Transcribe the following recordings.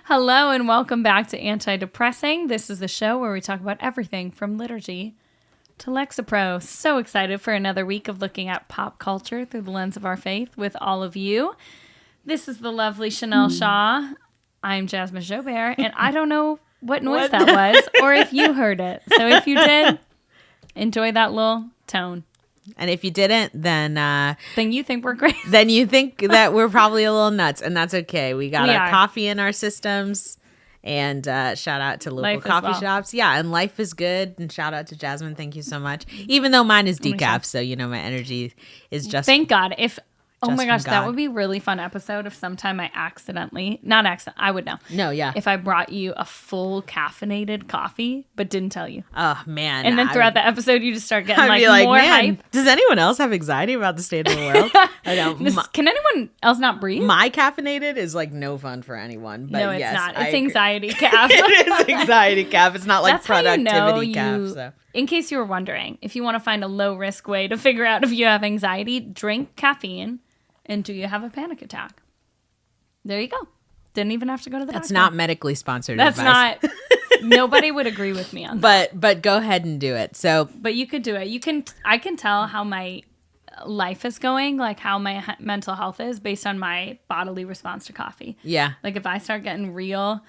Hello and welcome back to Anti-Depressing. This is the show where we talk about everything from liturgy to Lexapro. So excited for another week of looking at pop culture through the lens of our faith with all of you. This is the lovely Chenele Shaw. I'm Jasmine Jobert, and I don't know what noise that was or if you heard it. So if you did, enjoy that little tone. And if you didn't, then you think we're great. Then you think that we're probably a little nuts, and that's okay. We got our coffee in our systems, and shout out to local coffee shops. Yeah, and life is good, and shout out to Jasmine. Thank you so much. Even though mine is decaf, so you know my energy is just. Thank God. Oh my gosh, that would be a really fun episode if sometime I I would know. No, yeah. If I brought you a full caffeinated coffee, but didn't tell you. Oh, man. And then throughout the episode, you just start getting more hype. Does anyone else have anxiety about the state of the world? I don't. Can anyone else not breathe? My caffeinated is like no fun for anyone. But no, it's yes, not. It's anxiety caff. It is anxiety caff. It's not like that's productivity caff. So. In case you were wondering, if you want to find a low-risk way to figure out if you have anxiety, drink caffeine. And do you have a panic attack? There you go. Didn't even have to go to the doctor. That's not medically sponsored advice. That's not. Nobody would agree with me on that. But go ahead and do it. But you could do it. I can tell how my life is going, like how my mental health is based on my bodily response to coffee. Yeah. Like if I start getting real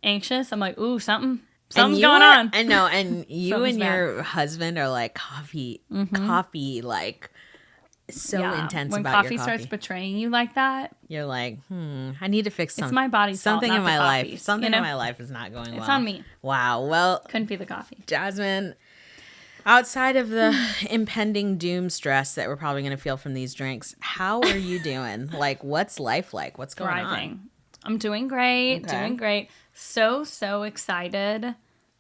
anxious, I'm like, ooh, something's going on. I know. And you and your husband are like coffee, like so intense when about your coffee starts betraying you like that, you're like, I need to fix something. It's my body's something fault, in my life. Coffees, something in my life is not going well. It's on me. Wow. Well, couldn't be the coffee. Jasmine, outside of the impending doom stress that we're probably going to feel from these drinks, how are you doing? Like, what's life like? What's going on? I'm doing great. Okay. Doing great. So excited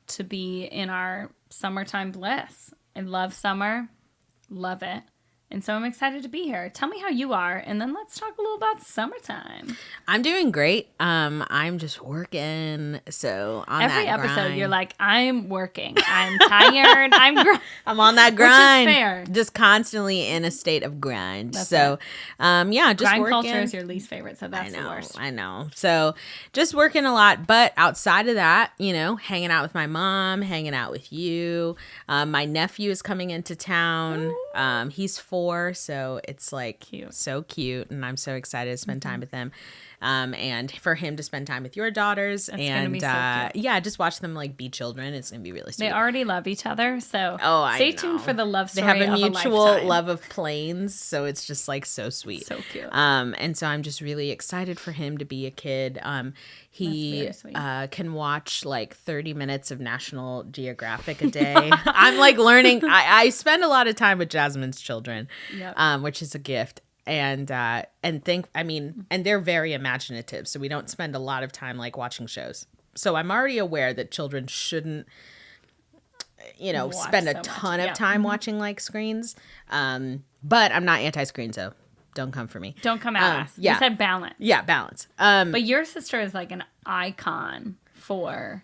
to be in our summertime bliss. I love summer. Love it. And so I'm excited to be here. Tell me how you are, and then let's talk a little about summertime. I'm doing great. I'm just working. So on every episode, you're like, I'm working. I'm tired. I'm on that grind. Which is fair. Just constantly in a state of grind. That's so, just grind working. culture is your least favorite, so that's the worst. I know. So just working a lot, but outside of that, hanging out with my mom, hanging out with you. My nephew is coming into town. He's 4. So it's like so cute, and I'm so excited to spend time with him, and for him to spend time with your daughters. That's gonna be so cute. Just watch them like be children. It's gonna be really sweet. They already love each other, so stay tuned for the love story. They have a mutual lifetime. love of planes, so it's just like so sweet, so cute. And so I'm just really excited for him to be a kid. He can watch like 30 minutes of National Geographic a day. I'm like learning. I spend a lot of time with Jasmine's children, which is a gift. And they're very imaginative. So we don't spend a lot of time like watching shows. So I'm already aware that children shouldn't, spend a ton of time watching like screens. But I'm not anti-screen, so don't come for me. Don't come at us. You said balance. Yeah, balance. But your sister is like an icon for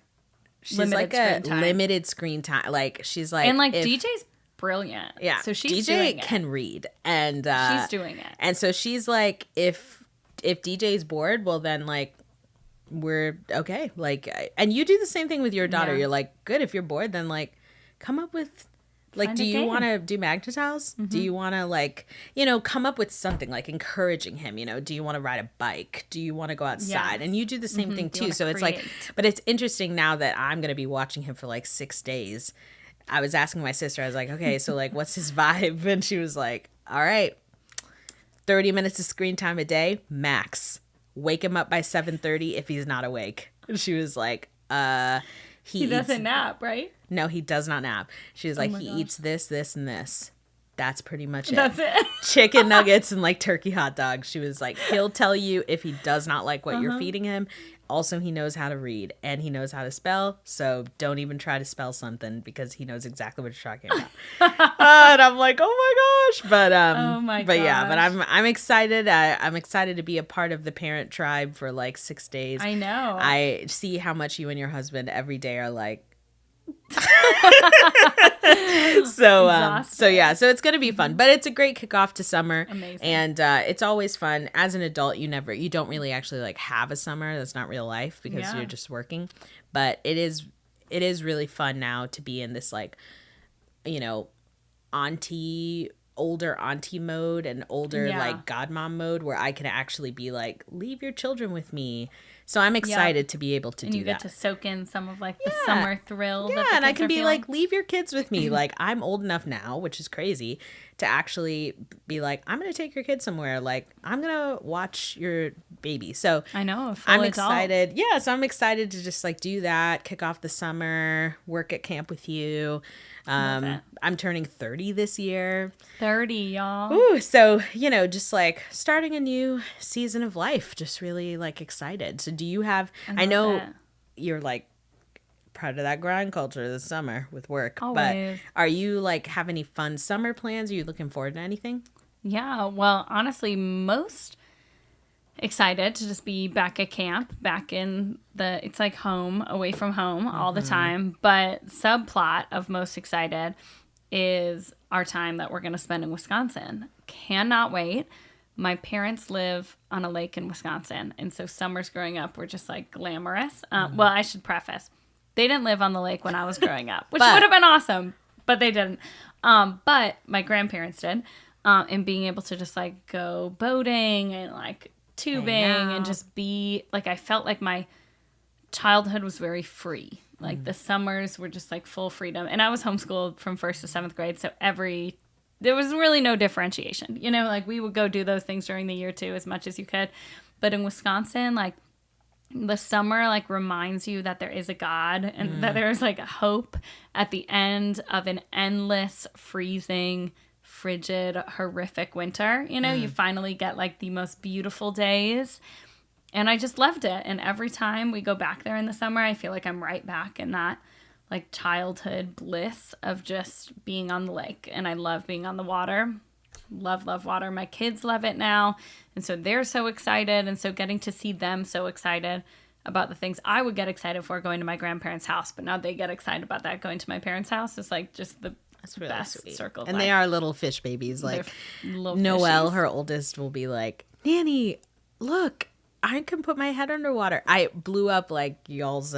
limited screen time. Like she's like, and like DJ's brilliant. Yeah, so she's DJ doing can read, and she's doing it. And so she's like, if DJ's bored, well then like we're okay. Like, and you do the same thing with your daughter. You're like, good. If you're bored, then like come up with. Like, do you want to do magnetiles? Mm-hmm. Do you want to, like, come up with something, like, encouraging him, Do you want to ride a bike? Do you want to go outside? Yes. And you do the same thing, too. So it's like, but it's interesting now that I'm going to be watching him for, like, 6 days. I was asking my sister, I was like, okay, so, like, what's his vibe? And she was like, all right, 30 minutes of screen time a day, max. Wake him up by 7:30 if he's not awake. And she was like, he doesn't nap, right? No, he does not nap. She was like, he eats this, this, and this. That's pretty much it. That's it. Chicken nuggets and like turkey hot dogs. She was like, he'll tell you if he does not like what you're feeding him. Also, he knows how to read and he knows how to spell. So don't even try to spell something because he knows exactly what you're talking about. And I'm like, oh my gosh. But yeah, but I'm excited. I'm excited to be a part of the parent tribe for like 6 days. I know. I see how much you and your husband every day are like, So it's gonna be fun, but it's a great kickoff to summer. Amazing. And it's always fun. As an adult, you don't really actually like have a summer. That's not real life because you're just working. But it is really fun now to be in this like, you know, older auntie mode and older like godmom mode where I can actually be like, leave your children with me. So I'm excited to be able to do that. And you get to soak in some of like the summer thrill. Yeah, and I can be like, leave your kids with me. Like, I'm old enough now, which is crazy, to actually be like, I'm going to take your kids somewhere. Like, I'm going to watch your baby. So I know. I'm excited. Yeah, so I'm excited to just like do that, kick off the summer, work at camp with you. I'm turning 30 this year. 30, y'all. Ooh, so, you know, just like starting a new season of life, just really like excited. So do you have, I know you're like part of that grind culture this summer with work, Always. But are you like have any fun summer plans? Are you looking forward to anything? Yeah, well, honestly, most excited to just be back at camp, back in it's like home, away from home all the time. But subplot of most excited is our time that we're going to spend in Wisconsin. Cannot wait. My parents live on a lake in Wisconsin, and so summers growing up were just like glamorous. Well, I should preface, they didn't live on the lake when I was growing up, which would have been awesome, but they didn't. But my grandparents did, and being able to just like go boating and like tubing and just be like, I felt like my childhood was very free. Like the summers were just like full freedom, and I was homeschooled from 1st to 7th grade, so there was really no differentiation, you know, like we would go do those things during the year too, as much as you could. But in Wisconsin, like the summer like reminds you that there is a God and that there is like a hope at the end of an endless, freezing, frigid, horrific winter. You know, you finally get like the most beautiful days. And I just loved it. And every time we go back there in the summer, I feel like I'm right back in that like childhood bliss of just being on the lake. And I love being on the water. Love water. My kids love it now. And so they're so excited. And so getting to see them so excited about the things I would get excited for going to my grandparents' house. But now they get excited about that going to my parents' house. It's like just the really best sweet. Circle. And they are little fish babies. Like little Noelle, fishies. her oldest, will be like, Nanny, look, I can put my head underwater. I blew up like y'all's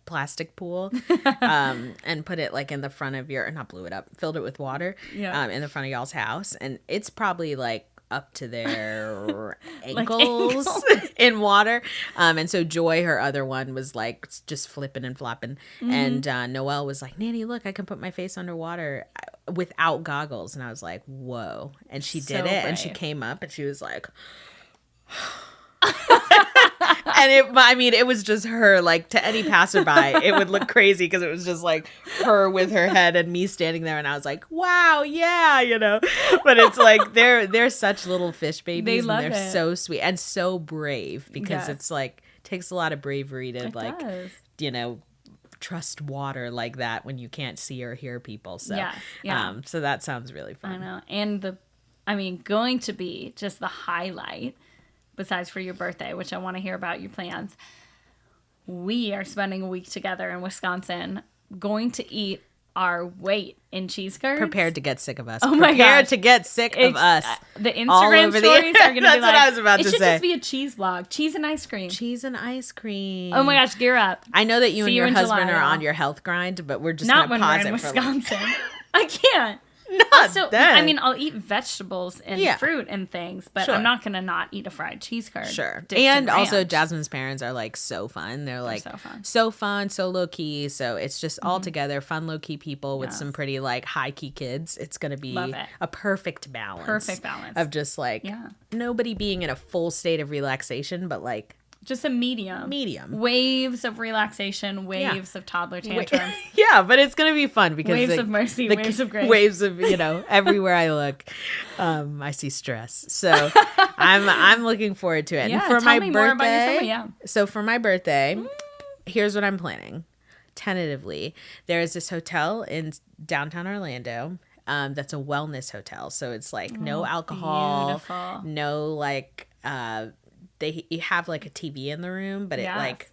plastic pool and put it like in the front of not blew it up, filled it with water in the front of y'all's house. And it's probably like up to their ankles in water. And so Joy, her other one, was like just flipping and flopping. And Noelle was like, Nanny, look, I can put my face underwater without goggles. And I was like, whoa. And she did it. Brave. And she came up and she was like... And it was just her. Like, to any passerby, it would look crazy because it was just like her with her head and me standing there, and I was like, "Wow, yeah," you know. But it's like they're such little fish babies, and they're so sweet and so brave because it's like takes a lot of bravery to you know, trust water like that when you can't see or hear people. So so that sounds really fun. I know, and going to be just the highlight. Besides for your birthday, which I want to hear about your plans. We are spending a week together in Wisconsin, going to eat our weight in cheese curds. Prepared to get sick of us. Oh my god! Prepared to get sick of us. The Instagram stories are going to be like, that's what I was about to say. It should just be a cheese vlog. Cheese and ice cream. Cheese and ice cream. Oh my gosh, gear up. I know that you and your husband are on your health grind, but we're just going to pause it for Wisconsin. I can't. I'll eat vegetables and fruit and things, but I'm not gonna not eat a fried cheese curd. Sure. And also Jasmine's parents are like so fun. They're like so fun, so low key. So it's just all together, fun low key people with some pretty like high key kids. It's gonna be a perfect balance. Of just like nobody being in a full state of relaxation, but like just a medium. Waves of relaxation, waves of toddler tantrums. Yeah, but it's going to be fun because waves of mercy, waves of grace. Waves of, you know, everywhere I look, I see stress. So I'm looking forward to it. Yeah, and for tell my me birthday, more about your summer, So for my birthday, here's what I'm planning. Tentatively, there is this hotel in downtown Orlando that's a wellness hotel. So it's like no alcohol, beautiful. No like... you have like a TV in the room, but it like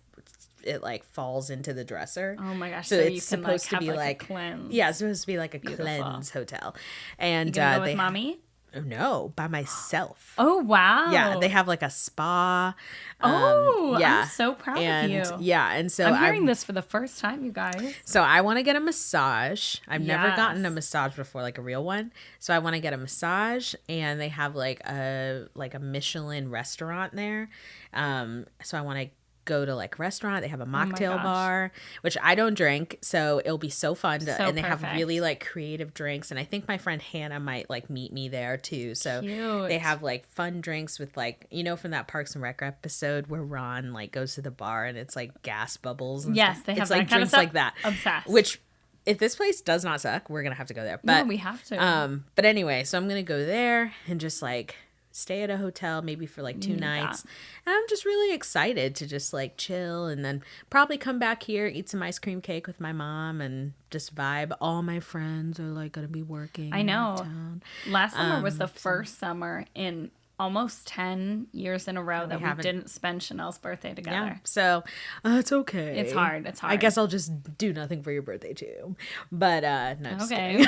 it like falls into the dresser. Oh my gosh! So So it's you can supposed to have be a cleanse. yeah, it's supposed to be like a Beautiful. cleanse hotel. And You gonna go with they mommy? no, by myself. Oh wow! Yeah, they have like a spa. I'm so proud of you. Yeah, and so I'm hearing this for the first time, you guys. So I want to get a massage. I've never gotten a Yes. massage before, like a real one. So I want to get a massage, and they have like a Michelin restaurant there. So I want to go to like restaurant. They have a mocktail bar, which I don't drink, so it'll be so fun. And they have really like creative drinks, and I think my friend Hannah might like meet me there too. So Cute. they have like fun drinks with like, you know, from that Parks and Rec episode where Ron like goes to the bar and it's like gas bubbles. And Yes, stuff. they have it's that like kind of drinks stuff. like that. Obsessed. Which, if this place does not suck, we're gonna have to go there. But no, we have to. But anyway, so I'm gonna go there and just like stay at a hotel maybe for like 2 nights. And I'm just really excited to just like chill and then probably come back here, eat some ice cream cake with my mom and just vibe. All my friends are like gonna be working. I know. Town. Last summer was the first summer in almost 10 years in a row that we didn't spend Chenele's birthday together. Yeah, so it's okay. It's hard. It's hard. I guess I'll just do nothing for your birthday too. But no, just Okay. kidding.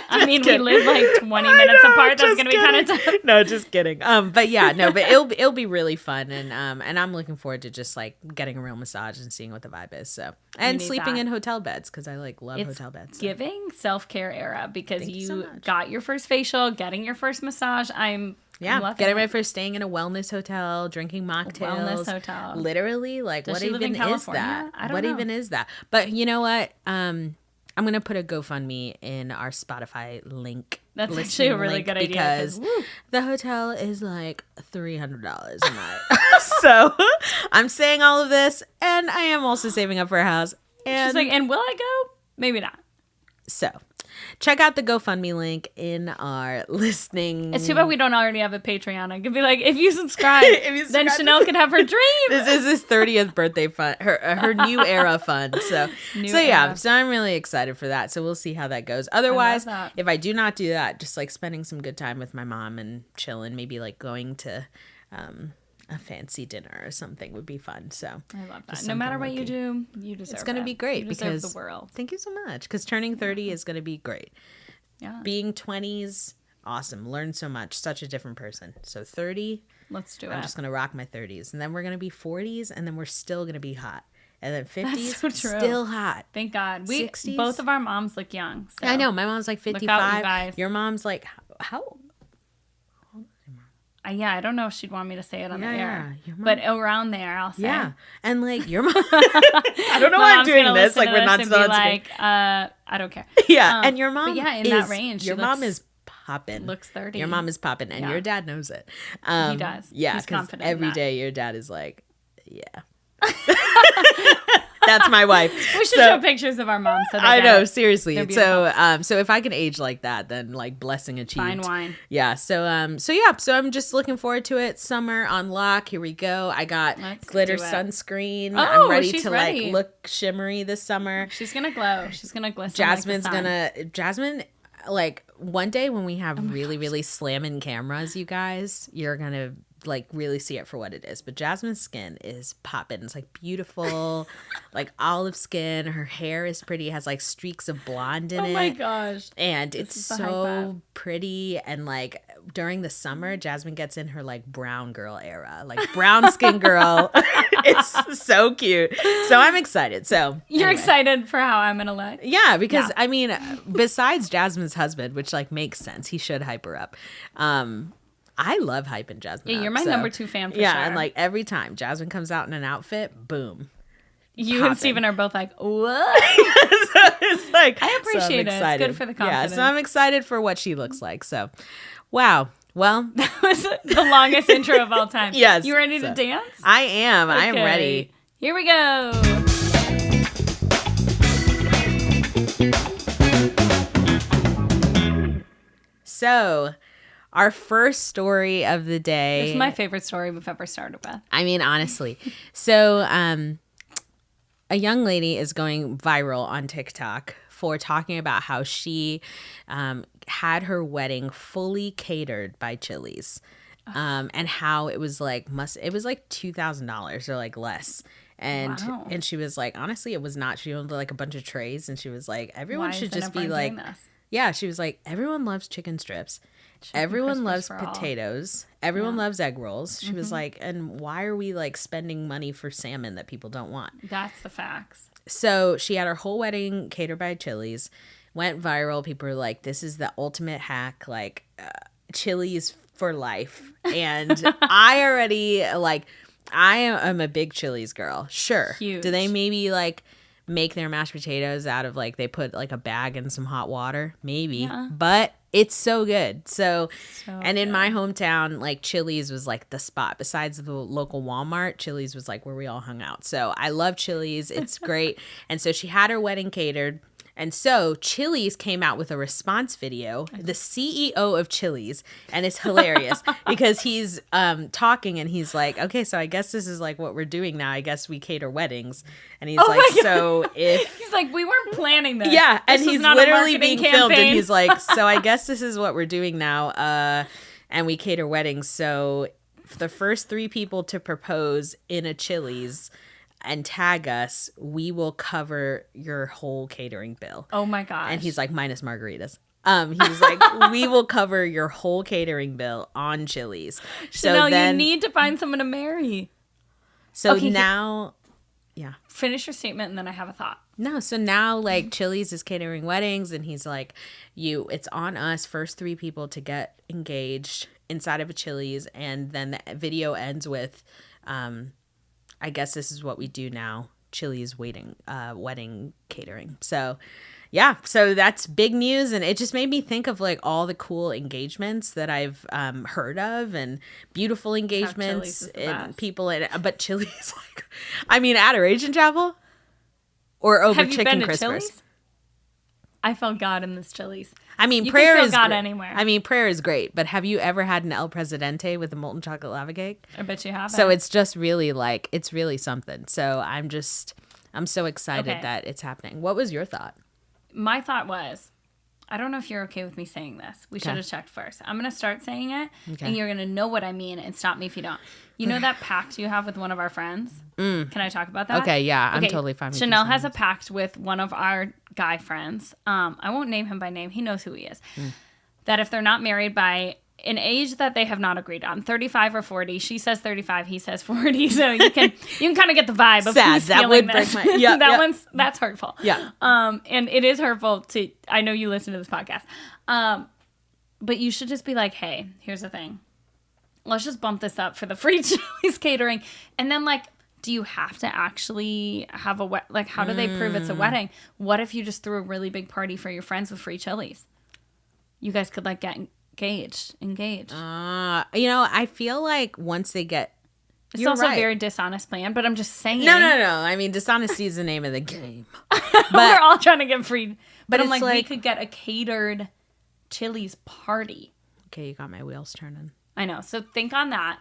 I mean, we live like 20 minutes apart. That's gonna be kind of tough. No, just kidding. But yeah, no, but it'll be really fun, and I'm looking forward to just like getting a real massage and seeing what the vibe is. So and sleeping in hotel beds because I like love hotel beds. So. Giving self-care era because Thank you you so much. got your first facial, getting your first massage. I'm getting ready for staying in a wellness hotel, drinking mocktails. Wellness hotel. Literally, like Does what she live in even is California? that? I don't What know. even is that? But you know what? I'm gonna put a GoFundMe in our Spotify link. That's actually a really good idea because the hotel is like $300 a night. So I'm saying all of this, and I am also saving up for a house. And she's like, and will I go? Maybe not. So check out the GoFundMe link in our listening. It's too bad we don't already have a Patreon. I could be like, if you subscribe, then Chenele can have her dream. This is his 30th birthday fund, her new era fund. So I'm really excited for that. So we'll see how that goes. Otherwise, if I do not do that, just like spending some good time with my mom and chilling, maybe like going to a fancy dinner or something would be fun. So I love that. No matter what you do, you deserve it. It's going to be great because the world. Thank you so much. Because turning 30 is going to be great. Yeah. Being 20s, awesome. Learn so much. Such a different person. So 30. Let's do it. I'm just going to rock my 30s. And then we're going to be 40s. And then we're still going to be hot. And then 50s, so true. Still hot. Thank God. 60s. Both of our moms look young. So. I know. My mom's like 55. Look out, you guys. Your mom's like, how old? Yeah, I don't know if she'd want me to say it on the air. Your mom, but around there, I'll say. Yeah. And like your mom. I don't know why I'm doing this. Like we're not still like, I don't care. Yeah. And your mom but yeah, in that range. Your mom is popping. Looks 30. Your mom is popping. And your dad knows it. He does. Yeah. He's confident every in that. day your dad is like, yeah. That's my wife. We should show pictures of our moms. So I know, seriously. So if I can age like that, then like blessing achieved. Fine wine. Yeah. So I'm just looking forward to it. Summer on lock. Here we go. I got glitter sunscreen. I'm ready to like look shimmery this summer. She's gonna glow. She's gonna glisten. Jasmine. Like one day when we have really slamming cameras, you guys, you're gonna like really see it for what it is. But Jasmine's skin is popping. It's like beautiful, like olive skin. Her hair is pretty, has like streaks of blonde in it. Oh my gosh. And it's so pretty. And like during the summer, Jasmine gets in her like brown girl era, like brown skin girl. It's so cute. So I'm excited. So you're excited for how I'm gonna look? Yeah, because I mean, besides Jasmine's husband, which like makes sense, he should hype her up. I love hyping Jasmine. Yeah, you're my number 2 fan for sure. Yeah, and like every time Jasmine comes out in an outfit, boom. You and Steven are both like, what? So it's like I appreciate it. It's good for the confidence. Yeah, so I'm excited for what she looks like. So, wow. Well, that was the longest intro of all time. Yes. You ready to dance? I am. Okay. I am ready. Here we go. So, our first story of the day. This is my favorite story we've ever started with. I mean, honestly. So, a young lady is going viral on TikTok for talking about how she had her wedding fully catered by Chili's, and how it was like $2,000 or like less. And Wow. and she was like, honestly, it was not. She owned like a bunch of trays, and she was like, everyone Why should isn't just be everyone like, doing this? yeah. She was like, everyone loves chicken strips. Chicken Everyone Crispers loves for all. potatoes. Everyone Yeah. loves egg rolls. She was like, and why are we like spending money for salmon that people don't want? That's the facts. So she had her whole wedding catered by Chili's, went viral. People were like, this is the ultimate hack, like Chili's for life. And I already like, I am a big Chili's girl. Sure. Huge. Do they maybe like make their mashed potatoes out of like, they put like a bag in some hot water? Maybe. Yeah. But it's so good. So and in good. my hometown, like Chili's was like the spot. Besides the local Walmart, Chili's was like where we all hung out. So I love Chili's. It's great. And so she had her wedding catered. And so Chili's came out with a response video, the CEO of Chili's, and it's hilarious because he's talking and he's like, okay, so I guess this is like what we're doing now. I guess we cater weddings. And he's like, so if... He's like, we weren't planning this. Yeah, and This was he's not a literally marketing being filmed and campaign. he's like, so I guess this is what we're doing now. And we cater weddings. So the first 3 people to propose in a Chili's and tag us, we will cover your whole catering bill. Oh my gosh. And he's like, minus margaritas. He's like, we will cover your whole catering bill on Chili's. So Chenele, then, you need to find someone to marry. so Okay, now, yeah. Finish your statement and then I have a thought. No, so now like Chili's is catering weddings, and he's like, it's on us, first 3 people to get engaged inside of a Chili's, and then the video ends with, I guess this is what we do now, Chili's wedding catering. So yeah, so that's big news, and it just made me think of like all the cool engagements that I've heard of, and beautiful engagements and people but Chili's like, I mean, Adoration Chapel or over Have you chicken been to crispers. Chili's? I felt God in this Chili's. I mean, You prayer can feel is God great. anywhere. I mean, prayer is great, but have you ever had an El Presidente with a molten chocolate lava cake? I bet you have. So it's just really like, it's really something. So I'm so excited Okay. that it's happening. What was your thought? My thought was, I don't know if you're okay with me saying this. We should have checked first. I'm going to start saying it, and you're going to know what I mean and stop me if you don't. You know that pact you have with one of our friends? Can I talk about that? Okay, yeah, I'm totally fine with you Chenele saying has a pact with one of our guy friends. I won't name him by name. He knows who he is. That if they're not married by an age that they have not agreed on, 35 or 40. She says 35, he says 40. So you can kind of get the vibe of Sad. who's That feeling would this. break my- yeah, yeah. That's hurtful. Yeah. And it is hurtful to, I know you listen to this podcast. But you should just be like, hey, here's the thing. Let's just bump this up for the free Chili's catering. And then like, do you have to actually have a like, how do they prove it's a wedding? What if you just threw a really big party for your friends with free Chili's? You guys could like get engaged. I feel like once they get, It's you're also right. a very dishonest plan, but I'm just saying. No. I mean, dishonesty is the name of the game. We're all trying to get free. But I'm it's like, we like- could get a catered Chili's party. Okay, you got my wheels turning. I know. So think on that.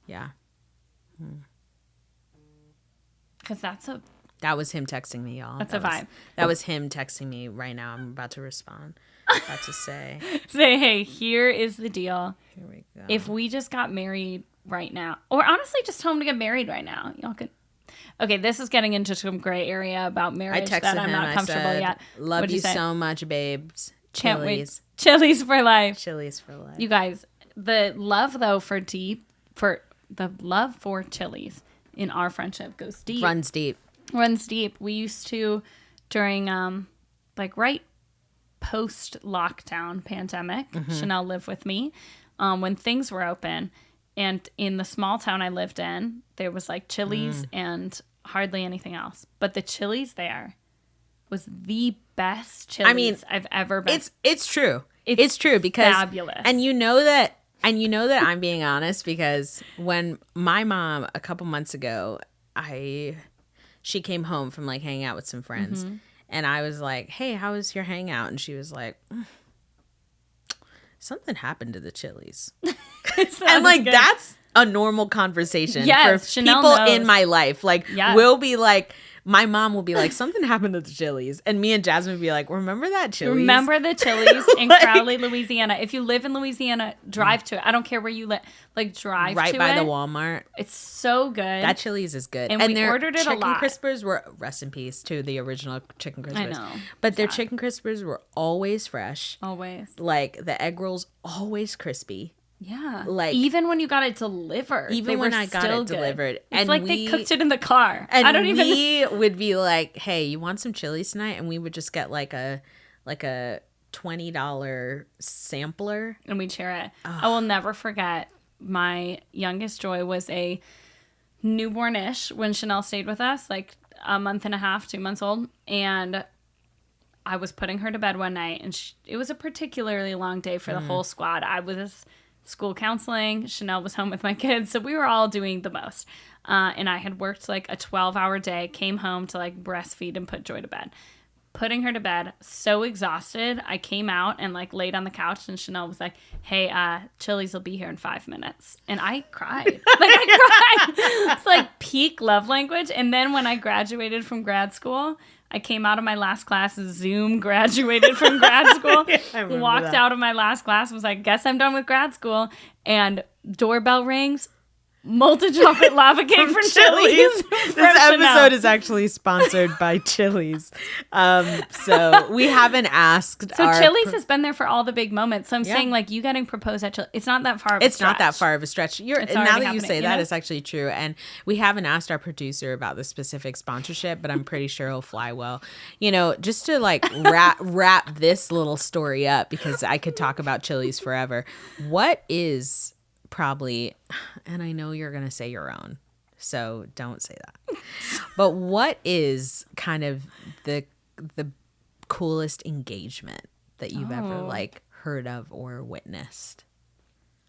Yeah. Because That was him texting me, y'all. That's a vibe. That was him texting me right now. I'm about to respond. About to say, hey, here is the deal. here we go. If we just got married right now, or honestly just tell him to get married right now, y'all could. Okay, this is getting into some gray area about I marriage texted that I'm him. not I comfortable said, yet. love What'd you say? so much, babes. Can't wait. Chili's. Chili's for life. Chili's for life. You guys, the love though for Chili's in our friendship goes deep. Runs deep. Runs deep. We used to during like right post lockdown pandemic, Chenele lived with me when things were open, and in the small town I lived in, there was like Chili's and hardly anything else. But the Chili's there was the best Chili's I've ever been. It's true. It's true because fabulous. And you know that I'm being honest because when my mom a couple months ago, she came home from like hanging out with some friends, and I was like, "Hey, how was your hangout?" And she was like, "Something happened to the Chili's." And like good. that's a normal conversation Yes, for Chenele people knows. in my life. Like Yes. we'll be like my mom will be like, something happened at the Chili's. And me and Jasmine would be like, remember that Chili's? Remember the Chili's in Crowley, Louisiana. If you live in Louisiana, drive to it. I don't care where you live. Like, drive to it. Right by the Walmart. It's so good. That Chili's is good. And we ordered it a lot. Chicken crispers were, rest in peace to the original chicken crispers. I know. But their chicken crispers were always fresh. Always. Like, the egg rolls, always crispy. Yeah. Like, even when you got it delivered. Even when I got it delivered. It's and like they cooked it in the car. And I don't even we would be like, hey, you want some Chili's tonight? And we would just get like a $20 sampler. And we'd share it. Ugh. I will never forget, my youngest joy was a newborn-ish when Chenele stayed with us, like a month and a half, 2 months old. And I was putting her to bed one night, and it was a particularly long day for the whole squad. I was school counseling. Chenele was home with my kids, so we were all doing the most. And I had worked like a 12-hour day, came home to like breastfeed and put Joy to bed. Putting her to bed, so exhausted, I came out and like laid on the couch, and Chenele was like, hey, Chili's will be here in 5 minutes. And I cried. It's like peak love language. And then when I graduated from grad school, I came out of my last class, Zoom graduated from grad school, walked out of my last class, was like, guess I'm done with grad school. And doorbell rings, molten chocolate lava cake from Chili's. This episode is actually sponsored by Chili's. So we haven't asked. So Chili's has been there for all the big moments. So I'm saying, like, you getting proposed at Chili's, it's not that far of a stretch. It's not that far of a stretch. Now that you say that, it's actually true. And we haven't asked our producer about the specific sponsorship, but I'm pretty sure he'll fly well. You know, just to like wrap this little story up, because I could talk about Chili's forever. What is probably, and I know you're going to say your own, so don't say that. But what is kind of the coolest engagement that you've ever like heard of or witnessed?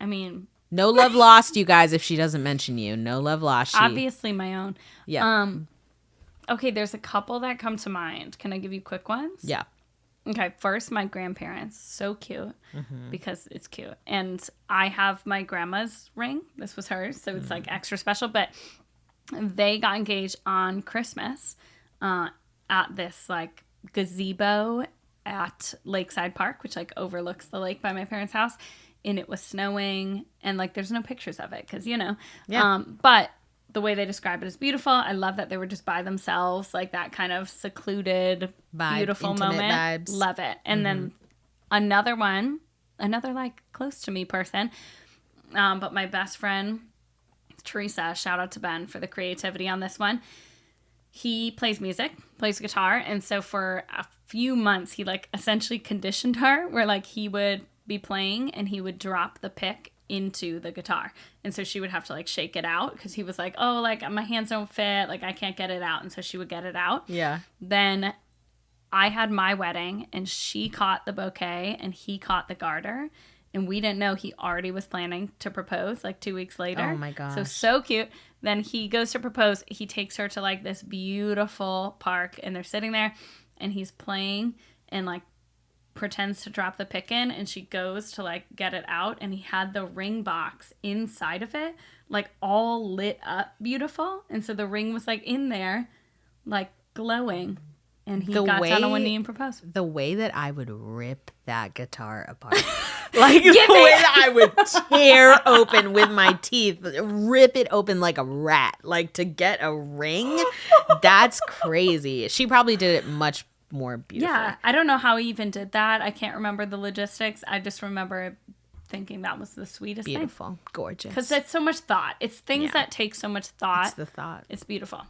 I mean, no love lost, you guys, if she doesn't mention you. No love lost. Obviously my own. Yeah. Okay, there's a couple that come to mind. Can I give you quick ones? Yeah. Okay, first, my grandparents. So cute, because it's cute. And I have my grandma's ring. This was hers, so it's like extra special. But they got engaged on Christmas at this like gazebo at Lakeside Park, which like overlooks the lake by my parents' house. And it was snowing, and like there's no pictures of it because, you know. Yeah. But the way they describe it is beautiful. I love that they were just by themselves, like that kind of secluded, beautiful moment. Vibes. Love it. And then another like close to me person, but my best friend, Teresa, shout out to Ben for the creativity on this one. He plays music, plays guitar. And so for a few months, he like essentially conditioned her where like he would be playing and he would drop the pick into the guitar, and so she would have to like shake it out because he was like, oh, like my hands don't fit, like I can't get it out, and so she would get it out. Yeah. Then I had my wedding, and she caught the bouquet and he caught the garter, and we didn't know he already was planning to propose like 2 weeks later. Oh my gosh. So cute. Then he goes to propose. He takes her to like this beautiful park, and they're sitting there, and he's playing and like pretends to drop the pick in, and she goes to like get it out, and he had the ring box inside of it like all lit up beautiful, and so the ring was like in there like glowing, and he got down on one knee and proposed. The way that I would rip that guitar apart, like the way that I would tear open with my teeth, rip it open like a rat, like to get a ring, that's crazy. She probably did it much more beautiful. Yeah, I don't know how he even did that. I can't remember the logistics. I just remember thinking that was the sweetest thing. Beautiful. Gorgeous. Because it's so much thought. It's things that take so much thought. It's the thought. It's beautiful.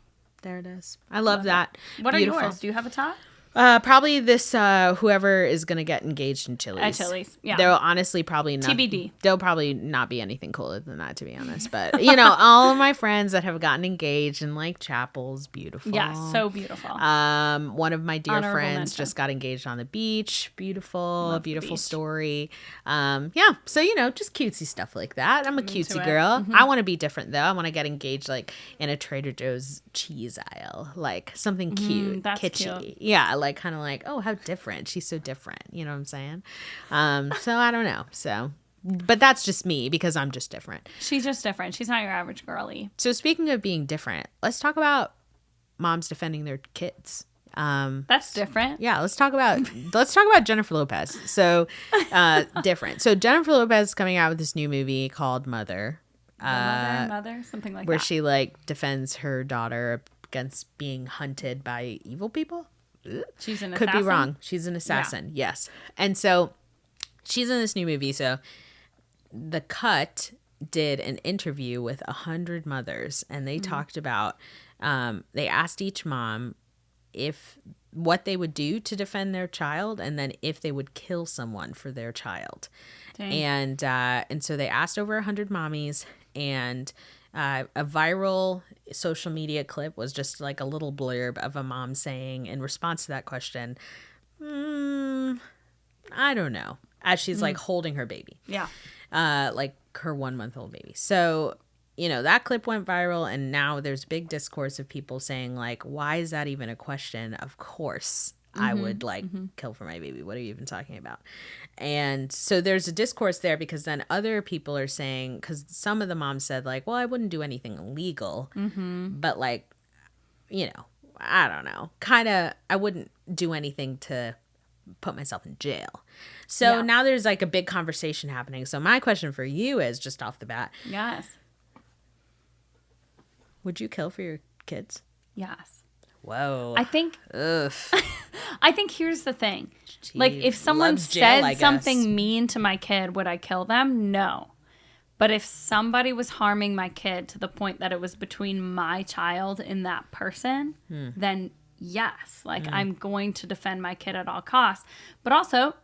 There it is. I love that. What beautiful. Are yours? Do you have a top? Probably this, whoever is going to get engaged in Chili's. At Chili's, yeah. They'll honestly probably not. TBD. There'll probably not be anything cooler than that, to be honest. But, you know, all of my friends that have gotten engaged in, like, chapels, beautiful. Yeah, so beautiful. One of my dear Honorable friends mention. just got engaged on the beach. Beautiful. Love a beautiful beach. story. Yeah, so, you know, just cutesy stuff like that. I'm a cutesy girl. Mm-hmm. I want to be different, though. I want to get engaged, like, in a Trader Joe's cheese aisle. Like, something cute, that's kitschy. cute. Yeah, like, kind of like, oh, how different. She's so different. You know what I'm saying? So I don't know. So, but that's just me because I'm just different. She's just different. She's not your average girly. So speaking of being different, let's talk about moms defending their kids. That's different. Yeah, let's talk about Jennifer Lopez. So, different. So Jennifer Lopez is coming out with this new movie called Mother. Mother, something like where that. she like defends her daughter against being hunted by evil people. She's an Could assassin? be wrong. She's an assassin. Yeah. Yes. And so she's in this new movie. So The Cut did an interview with 100 mothers, and they talked about, they asked each mom what they would do to defend their child, and then if they would kill someone for their child. Dang. And so they asked over 100 mommies, and a viral social media clip was just like a little blurb of a mom saying in response to that question, I don't know, as she's like holding her baby. Yeah. Like her 1-month-old baby. So, you know, that clip went viral, and now there's big discourse of people saying like, why is that even a question? Of course I would like kill for my baby. What are you even talking about? And so there's a discourse there, because then other people are saying, because some of the moms said like, well, I wouldn't do anything illegal, but like, you know, I don't know, kind of, I wouldn't do anything to put myself in jail. So now there's like a big conversation happening. So my question for you is, just off the bat, Yes. would you kill for your kids? Yes. Whoa. I think Ugh. I think here's the thing. She Like, if someone loves jail, I said guess. something mean to my kid, would I kill them? No. But if somebody was harming my kid to the point that it was between my child and that person, then yes. Like, I'm going to defend my kid at all costs. But also,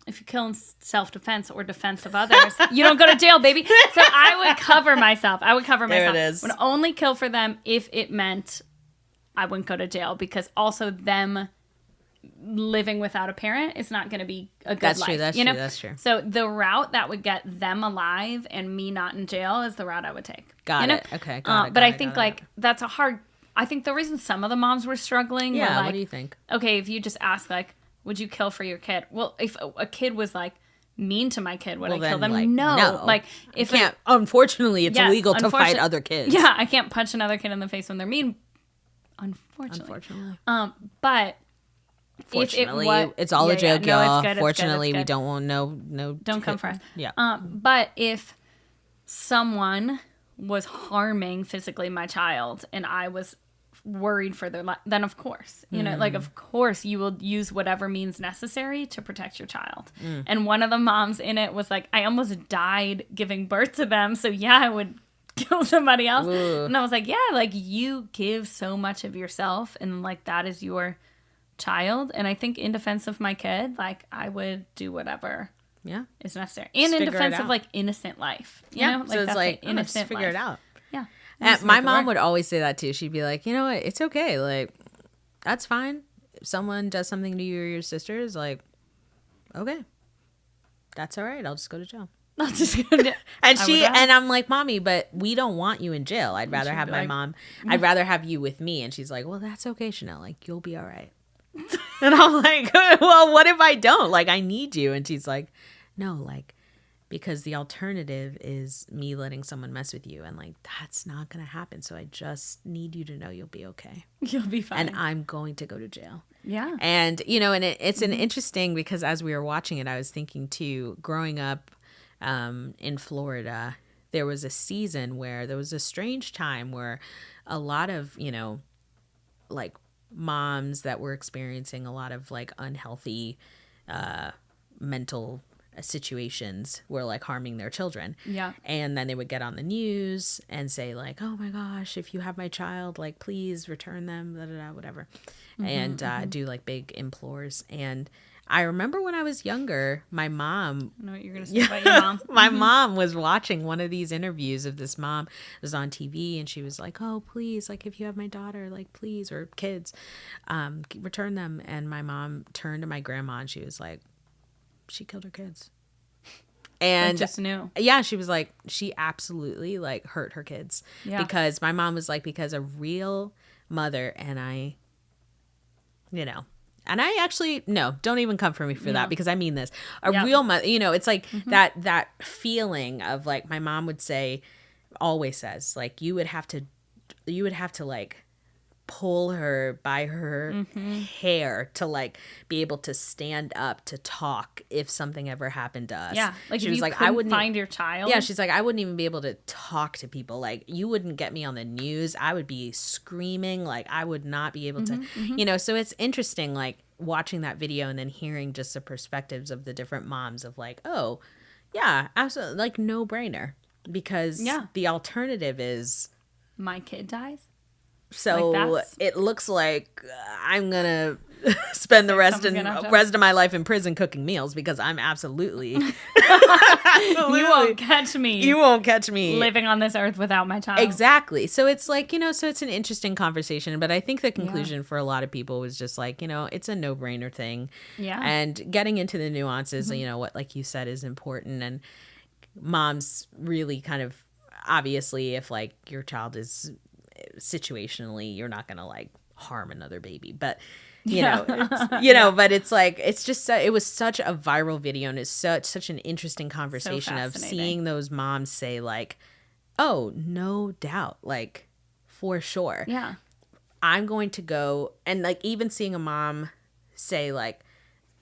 if you kill in self-defense or defense of others, you don't go to jail, baby. So I would cover myself. There it is. Would only kill for them if it meant I wouldn't go to jail, because also them living without a parent is not going to be a good life. That's true. So the route that would get them alive and me not in jail is the route I would take. Got it. Okay. Got it. But I think like that's a hard. I think the reason some of the moms were struggling. Yeah. Were like, what do you think? Okay, if you just ask like, would you kill for your kid? Well, if a kid was like mean to my kid, would I kill them? Like, no. Like, if you can't. Unfortunately, it's illegal to fight other kids. Yeah, I can't punch another kid in the face when they're mean. Unfortunately. But fortunately, if it's all a joke, y'all. It's good, Fortunately, it's good. we don't want no. Don't come for us. Yeah. But if someone was harming physically my child and I was worried for their life, then of course, you know, like of course you will use whatever means necessary to protect your child. And one of the moms in it was like, I almost died giving birth to them, so yeah, I would kill somebody else. Ooh. And I was like, yeah, like you give so much of yourself, and like that is your child. And I think in defense of my kid, like I would do whatever is necessary, and in defense of like innocent life, you know, like so it's that's like innocent figure life. it out. Yeah. And my mom would always say that too. She'd be like, you know what, it's okay, like that's fine if someone does something to you or your sisters, like okay, that's all right, I'll just go to jail. I'll just and I'm like, Mommy, but we don't want you in jail. I'd rather have my mom. I'd rather have you with me. And she's like, well, that's okay, Chenele. Like, you'll be all right. And I'm like, well, what if I don't? Like, I need you. And she's like, no, like, because the alternative is me letting someone mess with you. And like, that's not going to happen. So I just need you to know you'll be okay. You'll be fine. And I'm going to go to jail. Yeah. And, you know, and it's an interesting, because as we were watching it, I was thinking too, growing up, in Florida, there was a season where there was a strange time where a lot of, you know, like moms that were experiencing a lot of like unhealthy mental situations were like harming their children. Yeah. And then they would get on the news and say like, oh my gosh, if you have my child, like please return them, blah, blah, blah, whatever. And do like big implores. And I remember when I was younger, my mom... I know what you're going to say about your mom. My mom was watching one of these interviews of this mom. It was on TV, and she was like, oh, please, like, if you have my daughter, like, please, or kids, return them. And my mom turned to my grandma, and she was like, she killed her kids. And I just knew. Yeah, she was like, she absolutely, like, hurt her kids. Yeah. Because my mom was like, because a real mother and I, you know... And I actually, no, don't even come for me for that, because I mean this. A real mother, you know, it's like that feeling of like, my mom would say, always says, like, you would have to like pull her by her hair to like be able to stand up to talk if something ever happened to us. Yeah, like she if was you like, couldn't I wouldn't find your child. Yeah, she's like, I wouldn't even be able to talk to people. Like, you wouldn't get me on the news. I would be screaming. Like, I would not be able to, you know. So it's interesting, like watching that video and then hearing just the perspectives of the different moms of like, oh, yeah, absolutely, like no brainer, because the alternative is my kid dies. So like it looks like I'm gonna spend the rest of my life in prison cooking meals, because I'm absolutely, You won't catch me. You won't catch me living on this earth without my child. Exactly. So it's like, you know, so it's an interesting conversation. But I think the conclusion for a lot of people was just like, you know, it's a no-brainer thing. Yeah. And getting into the nuances, you know, what, like you said, is important. And moms really kind of, obviously, if like your child is situationally, you're not gonna like harm another baby, but you know, know, but it's like, it's just, it was such a viral video, and it's such an interesting conversation of seeing those moms say like, oh, no doubt, like for sure, I'm going to go, and like even seeing a mom say like,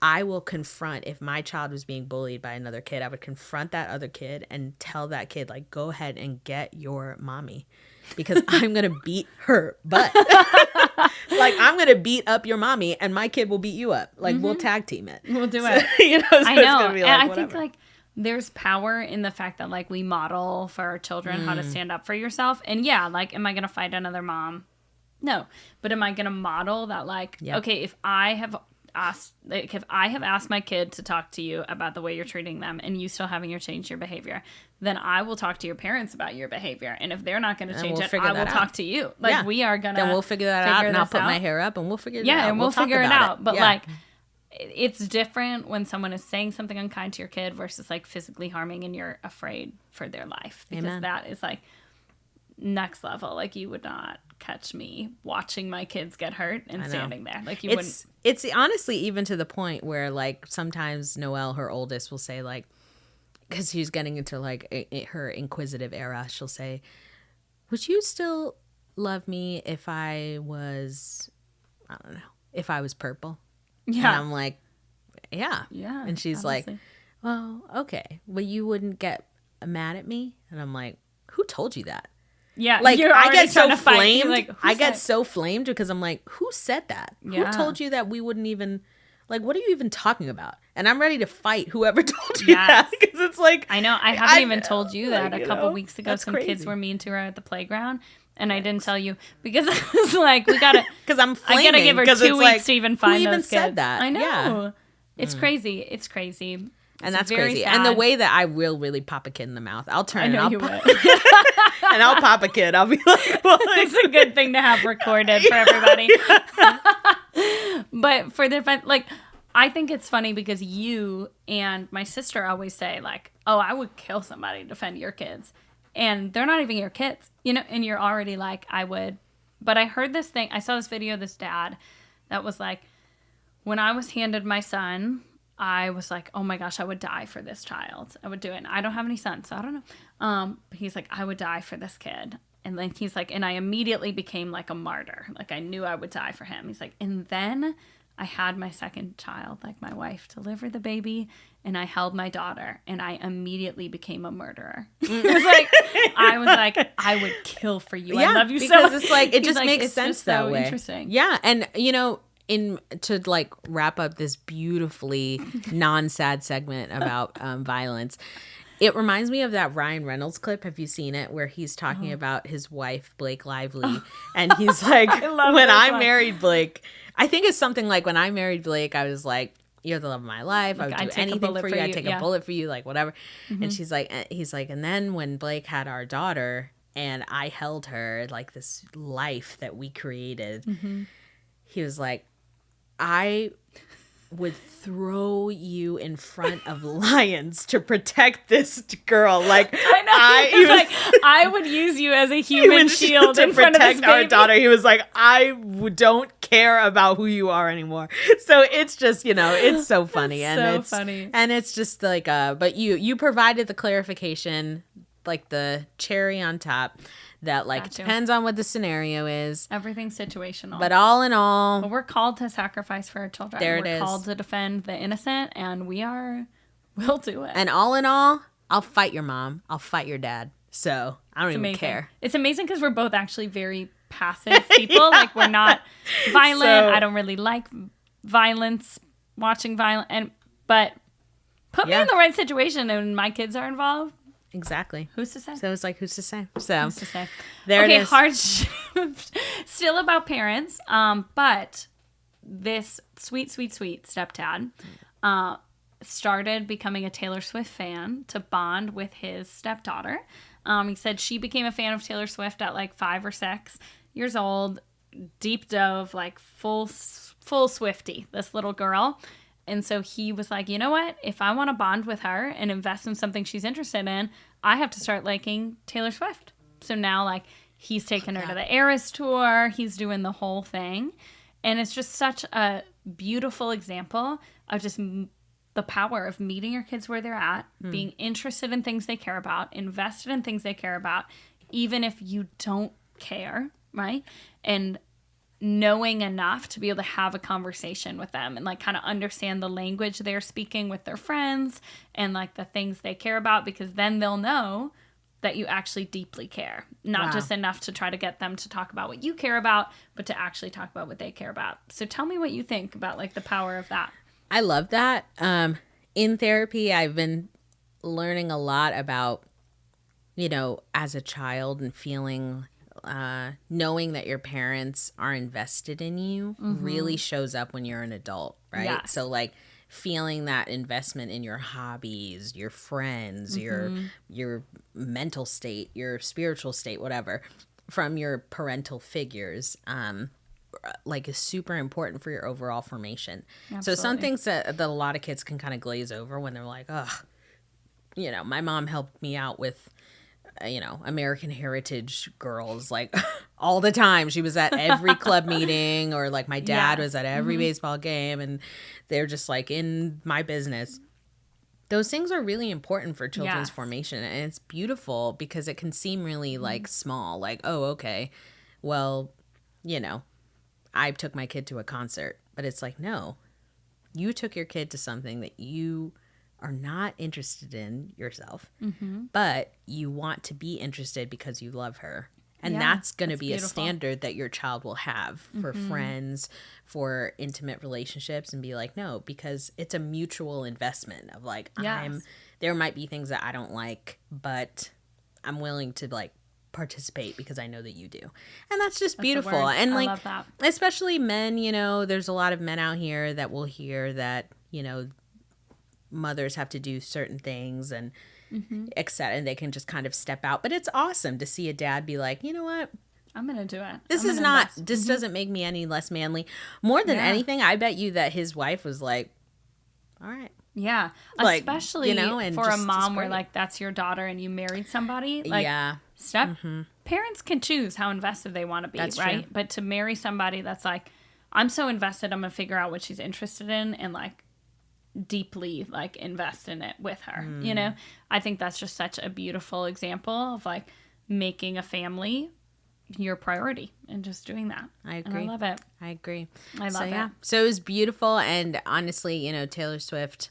I will confront, if my child was being bullied by another kid, I would confront that other kid and tell that kid like, go ahead and get your mommy, because I'm going to beat her butt. Like, I'm going to beat up your mommy and my kid will beat you up. Like, we'll tag team it. We'll do it. You know, so I know. It's gonna be like, and I whatever. think, like, there's power in the fact that, like, we model for our children how to stand up for yourself. And, yeah, like, am I going to fight another mom? No. But am I going to model that, like, okay, if I have asked my kid to talk to you about the way you're treating them and you still haven't changed your behavior, then I will talk to your parents about your behavior. And if they're not going to change it, I will talk to you. Like, we are going to. Then we'll figure that out, and I'll put my hair up and we'll figure it out. Yeah, and we'll figure it out. But, yeah. like, it's different when someone is saying something unkind to your kid versus, like, physically harming and you're afraid for their life. Because that is, like, next level. Like, you would not catch me watching my kids get hurt and standing there. Like, you wouldn't. It's honestly even to the point where, like, sometimes Noelle, her oldest, will say, like, because she's getting into, like, her inquisitive era, she'll say, would you still love me if I was, I don't know, if I was purple? Yeah. And I'm like, yeah. Yeah. And she's like, well, okay. Well, you wouldn't get mad at me? And I'm like, who told you that? Yeah, like I get so flamed. Like, I get so flamed because I'm like, who said that? Yeah. Who told you that we wouldn't even, like, what are you even talking about? And I'm ready to fight whoever told you that, because it's like, I know I haven't even told you that a couple weeks ago. Some kids were mean to her at the playground, and I didn't tell you because I was like, we gotta, because I'm flaming. I gotta give her 2 weeks to even find who those even kids. Said that? I know. Yeah. It's crazy. It's crazy. And that's crazy. Sad. And the way that I will really pop a kid in the mouth, I'll turn and I'll pop a kid. I'll be like, well, it's a good thing to have recorded for everybody. But for the like, I think it's funny because you and my sister always say like, oh, I would kill somebody to defend your kids. And they're not even your kids, you know, and you're already like, I would. But I heard this thing. I saw this video of this dad that was like, when I was handed my son, I was like, oh my gosh, I would die for this child. I would do it. And I don't have any sons, so I don't know. But he's like, I would die for this kid. And then he's like, and I immediately became like a martyr. Like, I knew I would die for him. He's like, and then I had my second child, like my wife delivered the baby, and I held my daughter, and I immediately became a murderer. I was like, I would kill for you. Yeah, I love you so much. It's like, it just like, makes sense that so way. Interesting. Yeah. And, you know, to like wrap up this beautifully non-sad segment about violence, it reminds me of that Ryan Reynolds clip. Have you seen it? Where he's talking about his wife, Blake Lively. And he's like, when I married Blake, I think it's something like, when I married Blake, I was like, you're the love of my life. I would do anything for you. I'd take a bullet for you, like whatever. And he's like, and then when Blake had our daughter and I held her, like this life that we created, he was like, I would throw you in front of lions to protect this girl. Like, I would use you as a human shield in front of this baby. Our daughter. He was like, I don't care about who you are anymore. So it's just, you know, it's so funny. It's funny. And it's just like, but you provided the clarification, like the cherry on top, that like depends on what the scenario is. Everything's situational. But all in all, but we're called to sacrifice for our children. We're called to defend the innocent, and we'll do it. And all in all, I'll fight your mom. I'll fight your dad. So I don't even care. It's amazing because we're both actually very passive people. Like we're not violent. I don't really like violence, watching violence, but put me in the right situation and my kids are involved. Exactly. Who's to say? So it's like, who's to say? So who's to say? There it is. Hard shift. Still about parents. But this sweet stepdad started becoming a Taylor Swift fan to bond with his stepdaughter. He said she became a fan of Taylor Swift at like 5 or 6 years old. Deep dove, like full Swiftie, this little girl. And so he was like, you know what? If I want to bond with her and invest in something she's interested in, I have to start liking Taylor Swift. So now, like, he's taking her to the Eras tour. He's doing the whole thing. And it's just such a beautiful example of just the power of meeting your kids where they're at, being interested in things they care about, invested in things they care about, even if you don't care, right? And knowing enough to be able to have a conversation with them and like kind of understand the language they're speaking with their friends and like the things they care about, because then they'll know that you actually deeply care, not just enough to try to get them to talk about what you care about, but to actually talk about what they care about. So tell me what you think about like the power of that. I love that. In therapy, I've been learning a lot about, you know, as a child and feeling knowing that your parents are invested in you really shows up when you're an adult, right? Yes. So like feeling that investment in your hobbies, your friends, your mental state, your spiritual state, whatever, from your parental figures, like is super important for your overall formation. Absolutely. So some things that a lot of kids can kind of glaze over when they're like, oh, you know, my mom helped me out with, you know, American Heritage girls, like all the time. She was at every club meeting, or like my dad was at every baseball game, and they're just like in my business. Those things are really important for children's formation. And it's beautiful because it can seem really like small, like, oh, okay, well, you know, I took my kid to a concert, but it's like, no, you took your kid to something that you are not interested in yourself, but you want to be interested because you love her. And that's going to be beautiful. A standard that your child will have for friends, for intimate relationships, and be like, no, because it's a mutual investment of like, there might be things that I don't like, but I'm willing to like participate because I know that you do. And that's just beautiful. And like, love that. Especially men, you know, there's a lot of men out here that will hear that, you know, mothers have to do certain things and and they can just kind of step out. But it's awesome to see a dad be like, you know what? I'm going to do it. This doesn't make me any less manly. More than anything, I bet you that his wife was like, all right. Yeah. Like, especially, you know, and for a mom where like that's your daughter and you married somebody. Like, parents can choose how invested they want to be, that's right? True. But to marry somebody that's like, I'm so invested, I'm going to figure out what she's interested in and like deeply like invest in it with her. You know, I think that's just such a beautiful example of like making a family your priority and just doing that. I agree. And I love it. I agree. I love it. So it was beautiful. And honestly, you know, Taylor Swift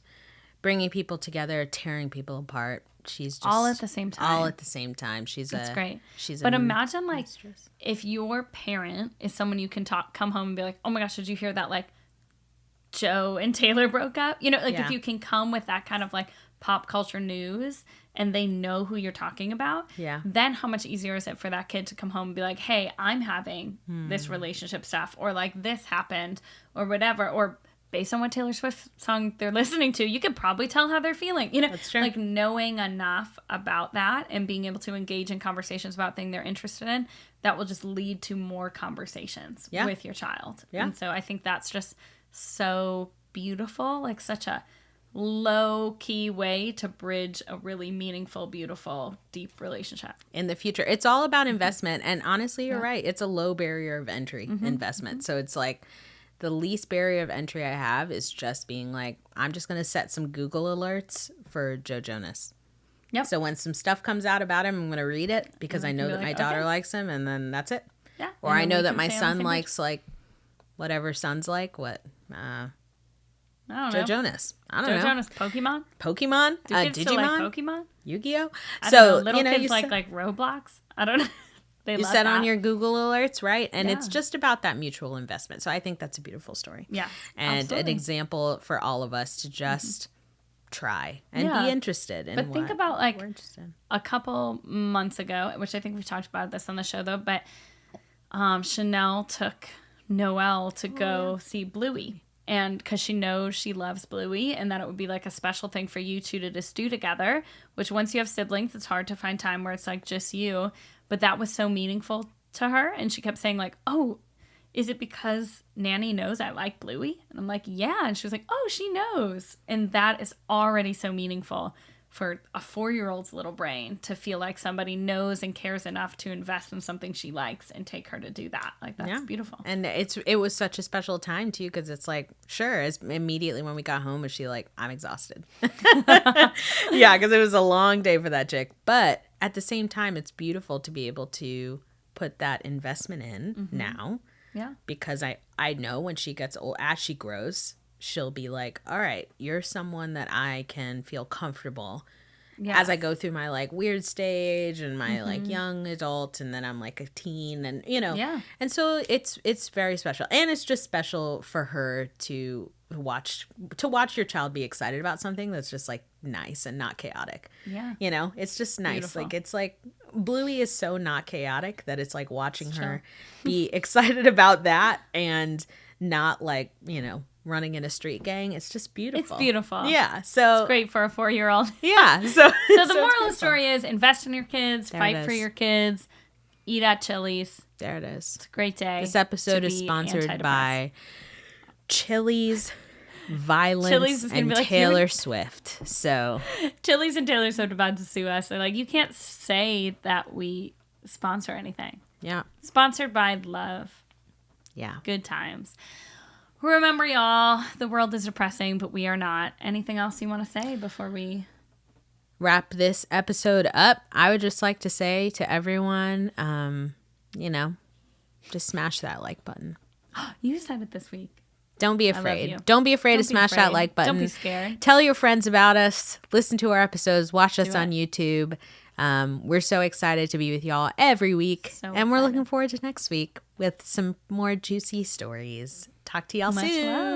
bringing people together, tearing people apart. She's just all at the same time. All at the same time. That's great. But imagine like if your parent is someone you can come home and be like, oh my gosh, did you hear that like Joe and Taylor broke up? You know, like if you can come with that kind of like pop culture news and they know who you're talking about, then how much easier is it for that kid to come home and be like, hey, I'm having this relationship stuff, or like this happened, or whatever, or based on what Taylor Swift song they're listening to, you could probably tell how they're feeling. You know, that's true. Like knowing enough about that and being able to engage in conversations about things they're interested in, that will just lead to more conversations with your child. Yeah. And so I think that's just so beautiful, like such a low-key way to bridge a really meaningful, beautiful, deep relationship. In the future, it's all about investment. And honestly, you're right. It's a low barrier of entry investment. So it's like the least barrier of entry I have is just being like, I'm just going to set some Google alerts for Joe Jonas. Yep. So when some stuff comes out about him, I'm going to read it because I know that my daughter likes him, and then that's it. Yeah. Or I know that my son likes like whatever sons like. What? I don't Joe know. Jonas. I don't know. Joe Jonas, Pokemon. Pokemon. Do kids still like Digimon. Pokemon? Yu-Gi-Oh. I So don't know. Little you kids said, like Roblox. I don't know. They you love said that. on your Google alerts, right? And Yeah. it's just about that mutual investment. So I think that's a beautiful story. Yeah. And absolutely. an example for all of us to just try and Yeah. be interested in But think about like we're interested in. a couple months ago, which I think we talked about this on the show though, but Chenele took Noelle to go see Bluey. And because she knows she loves Bluey and that it would be like a special thing for you two to just do together, which once you have siblings, it's hard to find time where it's like just you. But that was so meaningful to her. And she kept saying like, oh, is it because Nanny knows I like Bluey? And I'm like, yeah. And she was like, oh, she knows. And that is already so meaningful for a 4-year-old's little brain to feel like somebody knows and cares enough to invest in something she likes and take her to do that. Like, that's beautiful. And it was such a special time too, because it's like, sure, as immediately when we got home, was she like, I'm exhausted. Yeah, because it was a long day for that chick. But at the same time, it's beautiful to be able to put that investment in now. Yeah. Because I know when she gets old, as she grows, she'll be like, all right, you're someone that I can feel comfortable as I go through my like weird stage and my like young adult, and then I'm like a teen, and and so it's very special, and it's just special for her to watch your child be excited about something that's just like nice and not chaotic. It's just nice. Beautiful. Like it's like Bluey is so not chaotic that it's like watching her be excited about that and not like running in a street gang. It's just beautiful. It's beautiful. Yeah. So it's great for a 4-year-old. Yeah. So the moral of the story is invest in your kids, fight for your kids, eat at Chili's. There it is. It's a great day. This episode is sponsored by Chili's, Violence, and like, Taylor Swift. So Chili's and Taylor Swift are about to sue us. They're like, you can't say that we sponsor anything. Yeah. Sponsored by love. Yeah. Good times. Remember, y'all, the world is depressing, but we are not. Anything else you want to say before we wrap this episode up? I would just like to say to everyone, just smash that like button. You said it this week. Don't be afraid. Don't be afraid to smash that like button. Don't be scared. Tell your friends about us. Listen to our episodes. Watch us on YouTube. We're so excited to be with y'all every week. And we're looking forward to next week with some more juicy stories. Talk to y'all soon. Love.